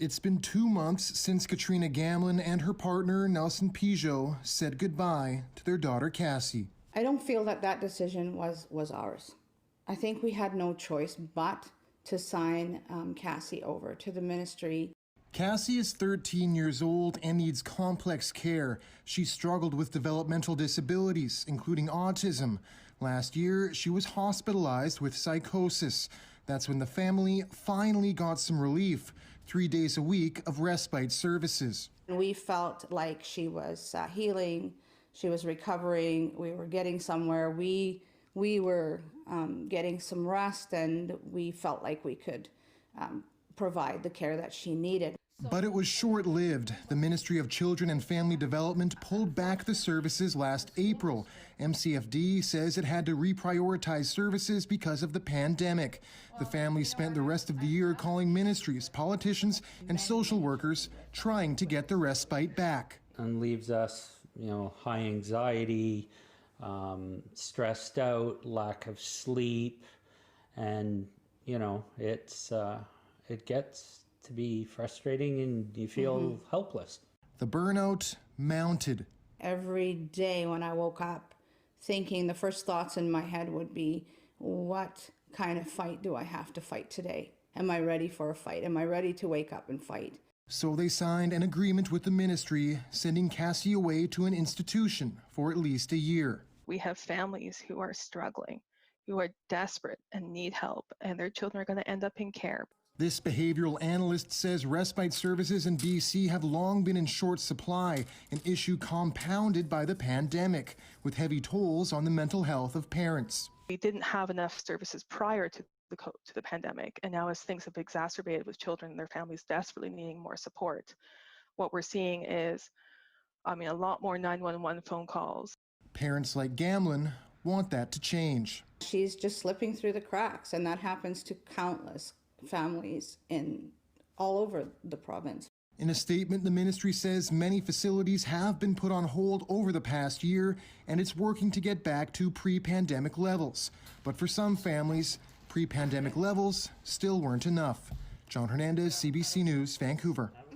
It's been 2 months since Katrina Gamlin and her partner, Nelson Pigeot, said goodbye to their daughter, Cassie. I don't feel that that decision was ours. I think we had no choice but to sign Cassie over to the ministry. Cassie is 13 years old and needs complex care. She struggled with developmental disabilities, including autism. Last year, she was hospitalized with psychosis. That's when the family finally got some relief, 3 days a week of respite services. We felt like she was healing, she was recovering, we were getting somewhere. We were getting some rest, and we felt like we could provide the care that she needed. But it was short-lived. The Ministry of Children and Family Development pulled back the services last April. MCFD says it had to reprioritize services because of the pandemic. The family spent the rest of the year calling ministries, politicians, and social workers trying to get the respite back. And leaves us, high anxiety, stressed out, lack of sleep, and it gets to be frustrating and you feel helpless. The burnout mounted. Every day when I woke up thinking, the first thoughts in my head would be, what kind of fight do I have to fight today? Am I ready for a fight? Am I ready to wake up and fight? So they signed an agreement with the ministry, sending Cassie away to an institution for at least a year. We have families who are struggling, who are desperate and need help, and their children are going to end up in care. This behavioral analyst says respite services in BC have long been in short supply, an issue compounded by the pandemic, with heavy tolls on the mental health of parents. We didn't have enough services prior to the pandemic, and now as things have exacerbated with children and their families desperately needing more support, what we're seeing is, a lot more 911 phone calls. Parents like Gamlin want that to change. She's just slipping through the cracks, and that happens to countless families all over the province. In a statement, the ministry says many facilities have been put on hold over the past year, and it's working to get back to pre-pandemic levels. But for some families, pre-pandemic levels still weren't enough. John Hernandez, CBC News, Vancouver.